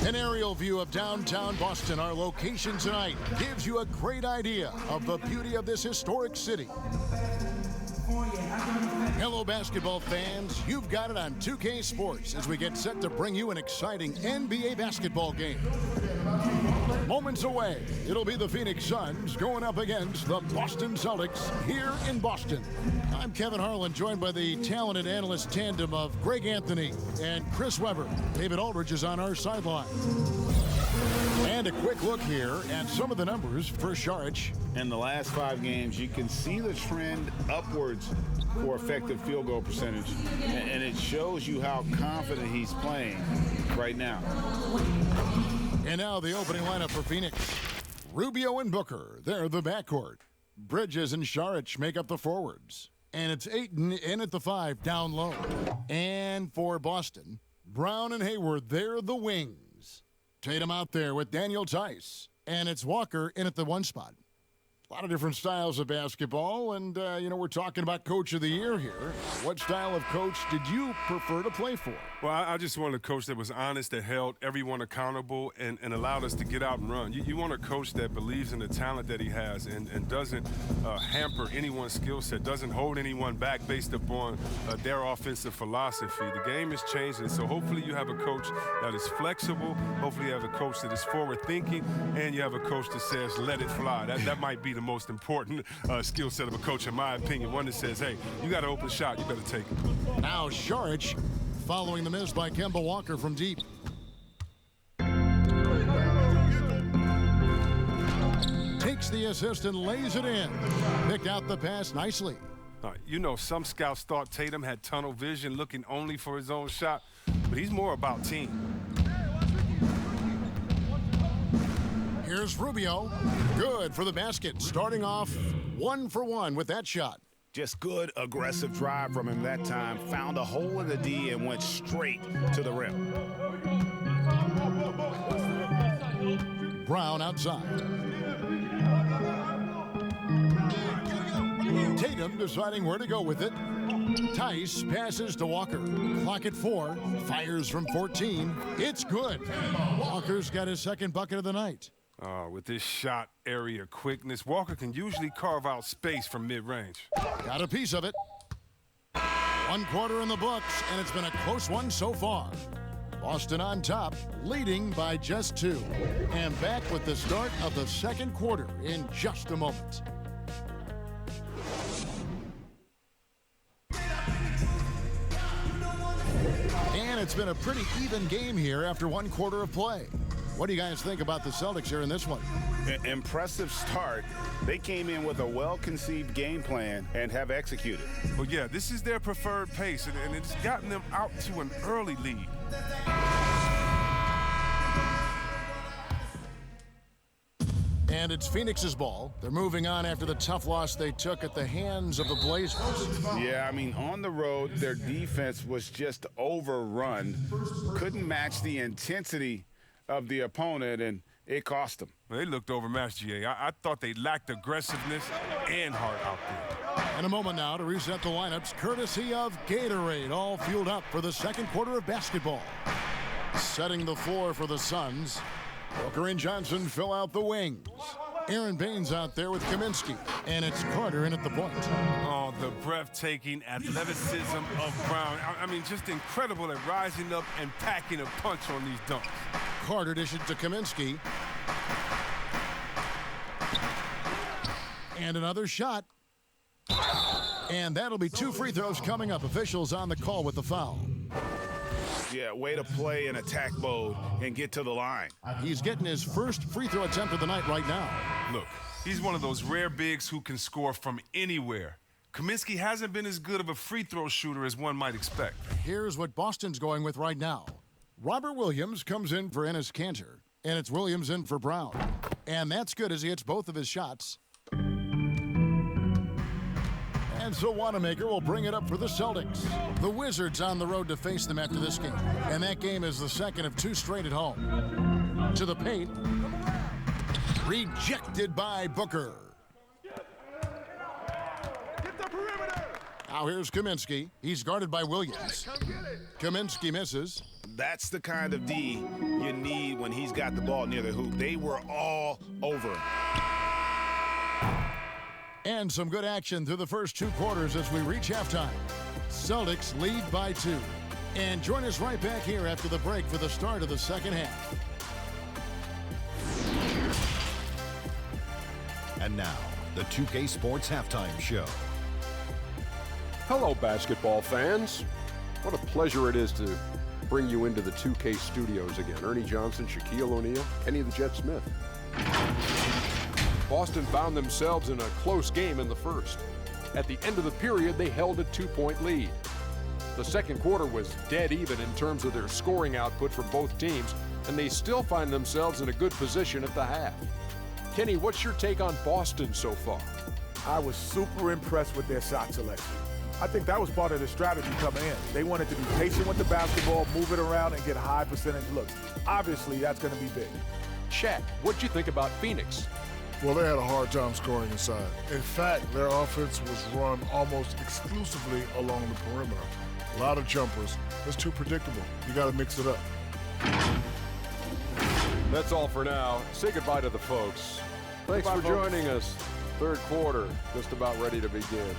An aerial view of downtown Boston, our location tonight, gives you a great idea of the beauty of this historic city. Hello, basketball fans. You've got it on 2K Sports as we get set to bring you an exciting NBA basketball game. Moments away, it'll be the Phoenix Suns going up against the Boston Celtics here in Boston. I'm Kevin Harlan, joined by the talented analyst tandem of Greg Anthony and Chris Webber. David Aldridge is on our sideline. And a quick look here at some of the numbers for Saric. In the last 5 games, you can see the trend upwards for effective field goal percentage, and it shows you how confident he's playing right now. And now the opening lineup for Phoenix. Rubio and Booker, they're the backcourt. Bridges and Saric make up the forwards. And it's Ayton in at the 5, down low. And for Boston, Brown and Hayward, they're the wings. Tatum out there with Daniel Tice. And it's Walker in at the 1 spot. A lot of different styles of basketball, and, we're talking about Coach of the Year here. What style of coach did you prefer to play for? Well, I just wanted a coach that was honest, that held everyone accountable, and allowed us to get out and run. You want a coach that believes in the talent that he has and doesn't hamper anyone's skill set, doesn't hold anyone back based upon their offensive philosophy. The game is changing, so hopefully you have a coach that is flexible. Hopefully you have a coach that is forward-thinking, and you have a coach that says, let it fly. That might be the most important skill set of a coach, in my opinion. One that says, hey, you got an open shot, you better take it. Now Saric, following the miss by Kemba Walker from deep. Takes the assist and lays it in. Picked out the pass nicely. Some scouts thought Tatum had tunnel vision, looking only for his own shot, but he's more about team. Here's Rubio. Good for the basket. Starting off 1 for 1 with that shot. Just good, aggressive drive from him that time. Found a hole in the D and went straight to the rim. Brown outside. Tatum deciding where to go with it. Tice passes to Walker. Clock at 4. Fires from 14. It's good. Walker's got his second bucket of the night. With this shot area quickness, Walker can usually carve out space from mid-range. Got a piece of it. 1 quarter in the books, and it's been a close one so far. Boston on top, leading by just 2. And back with the start of the second quarter in just a moment. And it's been a pretty even game here after 1 quarter of play. What do you guys think about the Celtics here in this one? Impressive start. They came in with a well-conceived game plan and have executed. Well, yeah, this is their preferred pace, and it's gotten them out to an early lead. And it's Phoenix's ball. They're moving on after the tough loss they took at the hands of the Blazers. Yeah, on the road, their defense was just overrun. Couldn't match the intensity of the opponent, and it cost them. They looked overmatched, GA. I thought they lacked aggressiveness and heart out there. And a moment now to reset the lineups, courtesy of Gatorade, all fueled up for the second quarter of basketball. Setting the floor for the Suns, Booker and Johnson fill out the wings. Aaron Baines out there with Kaminsky, and it's Carter in at the point. Oh, the breathtaking athleticism of Brown. Just incredible at rising up and packing a punch on these dunks. Carter dishes to Kaminsky. And another shot. And that'll be 2 free throws coming up. Officials on the call with the foul. Yeah, way to play in attack mode and get to the line. He's getting his first free throw attempt of the night right now. Look, he's one of those rare bigs who can score from anywhere. Kaminsky hasn't been as good of a free throw shooter as one might expect. Here's what Boston's going with right now. Robert Williams comes in for Enes Kanter, and it's Williams in for Brown. And that's good as he hits both of his shots. And so Wanamaker will bring it up for the Celtics. The Wizards on the road to face them after this game. And that game is the second of 2 straight at home. To the paint. Rejected by Booker. Now here's Kaminsky. He's guarded by Williams. Kaminsky misses. That's the kind of D you need when he's got the ball near the hoop. They were all over him. And some good action through the first 2 quarters as we reach halftime. Celtics lead by 2. And join us right back here after the break for the start of the second half. And now, the 2K Sports Halftime Show. Hello, basketball fans. What a pleasure it is to bring you into the 2K studios again. Ernie Johnson, Shaquille O'Neal, Kenny the Jet Smith. Boston found themselves in a close game in the first. At the end of the period, they held a 2-point lead. The second quarter was dead even in terms of their scoring output for both teams, and they still find themselves in a good position at the half. Kenny, what's your take on Boston so far? I was super impressed with their shot selection. I think that was part of the strategy coming in. They wanted to be patient with the basketball, move it around, and get high percentage looks. Obviously, that's going to be big. Shaq, what'd you think about Phoenix? Well, they had a hard time scoring inside. In fact, their offense was run almost exclusively along the perimeter. A lot of jumpers. It's too predictable. You got to mix it up. That's all for now. Say goodbye to the folks. Thanks for joining us. Third quarter, just about ready to begin.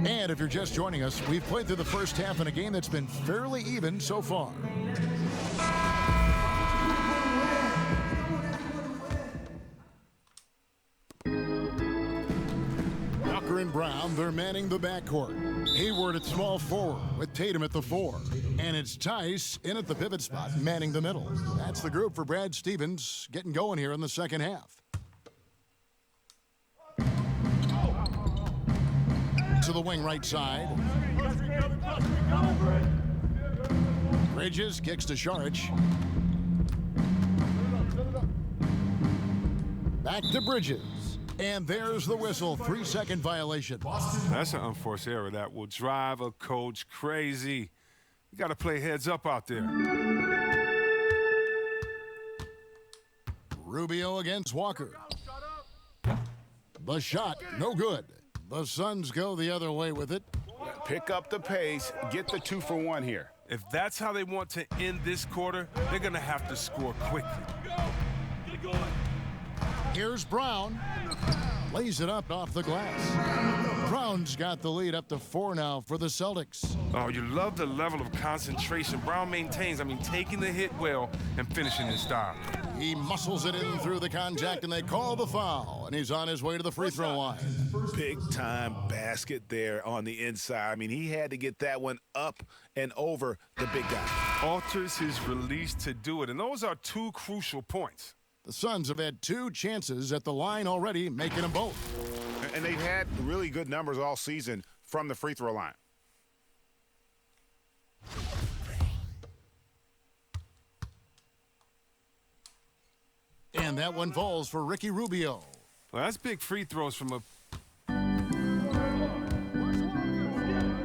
And if you're just joining us, we've played through the first half in a game that's been fairly even so far. Walker and Brown, they're manning the backcourt. Hayward at small forward with Tatum at the 4. And it's Tice in at the pivot spot, manning the middle. That's the group for Brad Stevens getting going here in the second half. To the wing right side. Bridges kicks to Šarić. Back to Bridges. And there's the whistle. 3-second violation. That's an unforced error that will drive a coach crazy. You got to play heads up out there. Rubio against Walker. The shot, no good. The Suns go the other way with it. Pick up the pace, get the 2 for 1 here. If that's how they want to end this quarter, they're going to have to score quickly. Here's Brown. Lays it up off the glass. Brown's got the lead up to 4 now for the Celtics. Oh, you love the level of concentration Brown maintains. I mean, taking the hit well and finishing in style. He muscles it in through the contact, and they call the foul. And he's on his way to the free throw line. Big-time basket there on the inside. I mean, he had to get that one up and over the big guy. Alters his release to do it, and those are 2 crucial points. The Suns have had 2 chances at the line already, making them both. And they've had really good numbers all season from the free throw line. And that one falls for Ricky Rubio. Well, that's big free throws from a...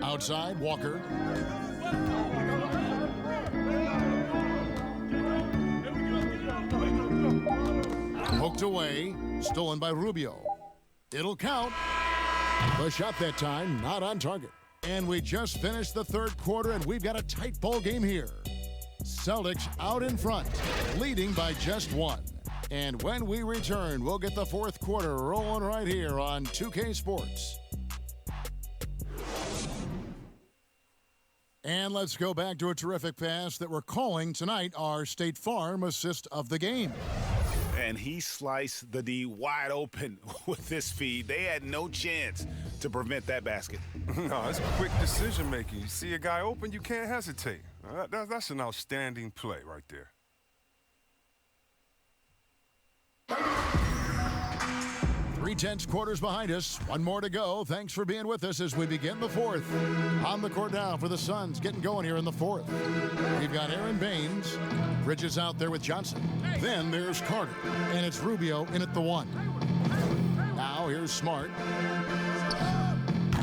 Outside, Walker. Poked away, stolen by Rubio. It'll count. The shot that time, not on target. And we just finished the third quarter, and we've got a tight ball game here. Celtics out in front, leading by just 1. And when we return, we'll get the fourth quarter rolling right here on 2K Sports. And let's go back to a terrific pass that we're calling tonight our State Farm assist of the game. And he sliced the D wide open with this feed. They had no chance to prevent that basket. No, it's quick decision making. You see a guy open, you can't hesitate. That's an outstanding play right there. Three-tenths quarters behind us. One more to go. Thanks for being with us as we begin the fourth. On the court now for the Suns, getting going here in the fourth. We've got Aaron Baines. Bridges out there with Johnson. Then there's Carter. And it's Rubio in at the 1. Now here's Smart.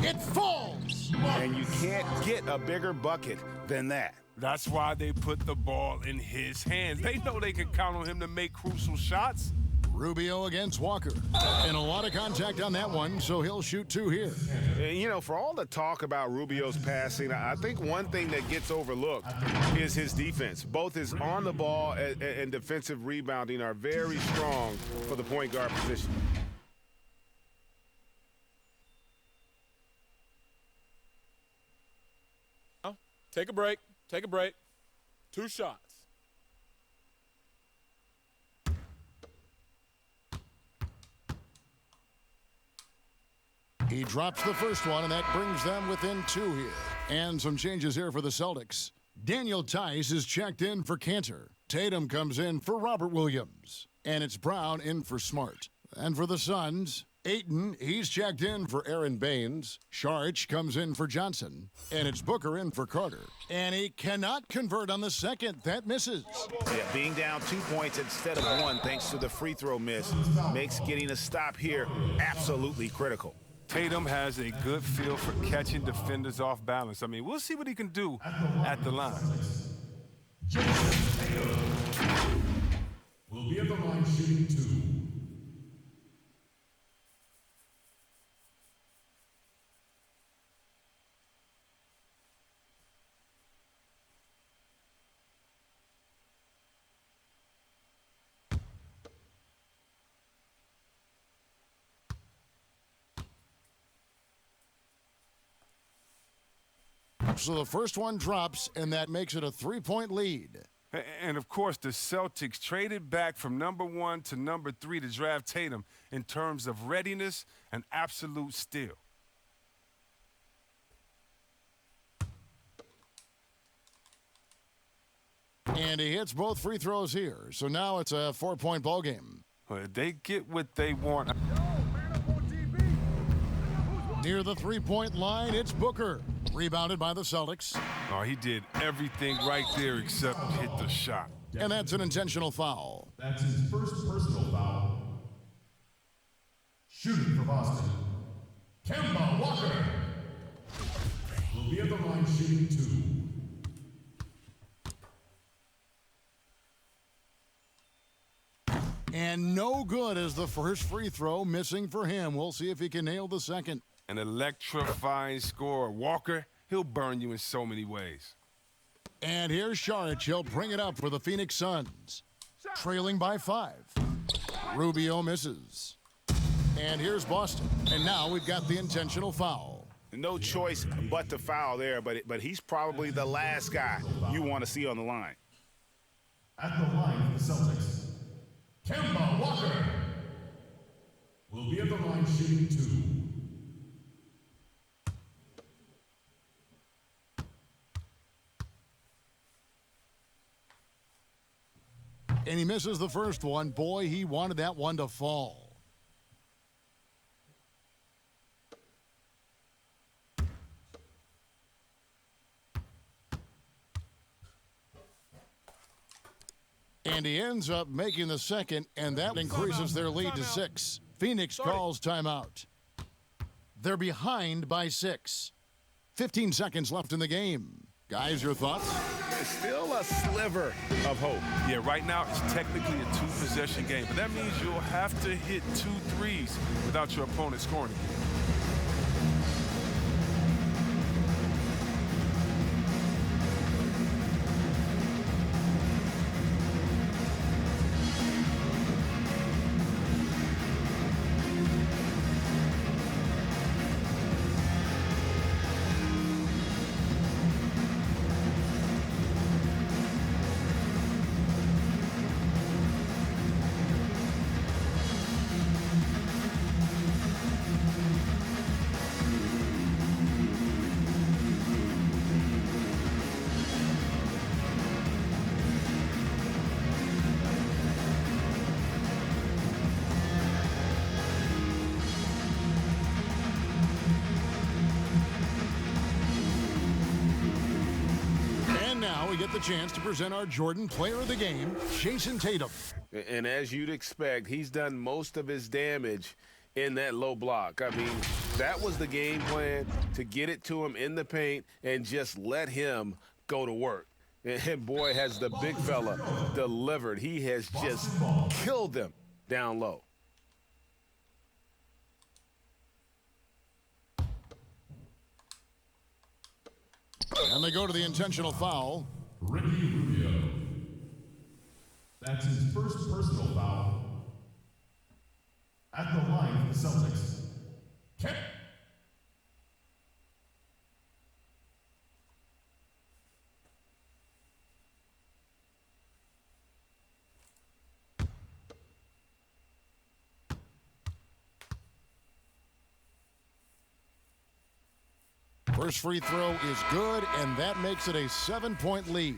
It falls! And you can't get a bigger bucket than that. That's why they put the ball in his hands. They know they can count on him to make crucial shots. Rubio against Walker. And a lot of contact on that one, so he'll shoot 2 here. And, you know, for all the talk about Rubio's passing, I think one thing that gets overlooked is his defense. Both his on the ball and defensive rebounding are very strong for the point guard position. Take a break. Take a break. 2 shots. He drops the first one, and that brings them within 2 here. And some changes here for the Celtics. Daniel Tice is checked in for Cantor. Tatum comes in for Robert Williams. And it's Brown in for Smart. And for the Suns, Ayton, he's checked in for Aaron Baines. Saric comes in for Johnson. And it's Booker in for Carter. And he cannot convert on the second. That misses. Yeah, being down 2 points instead of 1 thanks to the free throw miss makes getting a stop here absolutely critical. Tatum has a good feel for catching defenders off balance. I mean, we'll see what he can do at the line. Will be at the line shooting 2. So the first one drops, and that makes it a 3-point lead. And, of course, the Celtics traded back from number 1 to number 3 to draft Tatum in terms of readiness and absolute steal. And he hits both free throws here. So now it's a 4-point ball game. Well, they get what they want. Near the 3-point line, it's Booker. Rebounded by the Celtics. Oh, he did everything right there except hit the shot. And that's an intentional foul. That's his first personal foul. Shooting for Boston, Kemba Walker will be at the line shooting 2. And no good as the first free throw missing for him. We'll see if he can nail the second. An electrifying scorer. Walker, he'll burn you in so many ways. And here's Saric. He'll bring it up for the Phoenix Suns. Trailing by 5. Rubio misses. And here's Boston. And now we've got the intentional foul. No choice but to foul there, but he's probably the last guy you want to see on the line. At the line for the Celtics, Kemba Walker will be at the line shooting 2. And he misses the first one. Boy, he wanted that one to fall. And he ends up making the second, and that increases their lead to 6. Phoenix calls timeout. They're behind by 6. 15 seconds left in the game. Guys, your thoughts? Still a sliver of hope. Yeah, right now it's technically a 2-possession game, but that means you'll have to hit 2 threes without your opponent scoring again. We get the chance to present our Jordan Player of the Game, Jason Tatum. And as you'd expect, he's done most of his damage in that low block. I mean, that was the game plan, to get it to him in the paint and just let him go to work. And boy, has the big fella delivered. He has just killed them down low. And they go to the intentional foul. Ricky Rubio. That's his first personal foul. At the line for the Celtics. Kemp. First free throw is good, and that makes it a 7-point lead.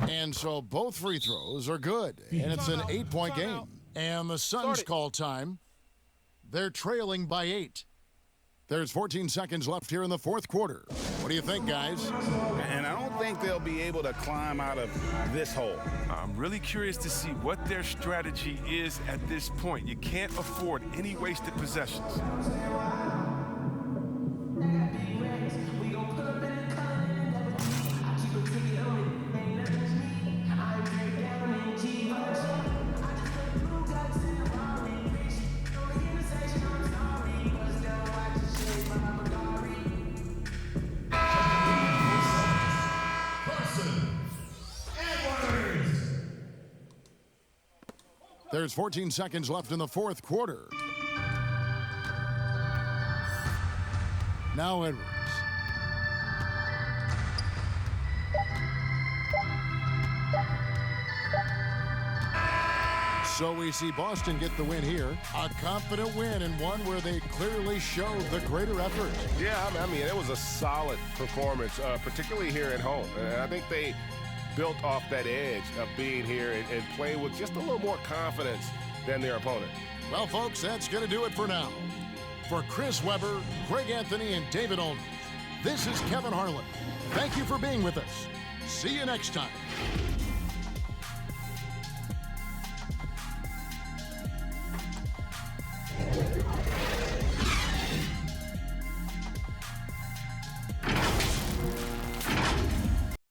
And so both free throws are good, and it's an 8-point game. And the Suns call time. They're trailing by 8. There's 14 seconds left here in the fourth quarter. What do you think, guys? And I don't think they'll be able to climb out of this hole. I'm really curious to see what their strategy is at this point. You can't afford any wasted possessions. There's 14 seconds left in the fourth quarter. Now Edwards. So we see Boston get the win here. A confident win, and one where they clearly showed the greater effort. Yeah, I mean, it was a solid performance, particularly here at home. And I think they built off that edge of being here and play with just a little more confidence than their opponent. Well, folks, that's going to do it for now. For Chris Webber, Greg Anthony, and David Olney, this is Kevin Harlan. Thank you for being with us. See you next time.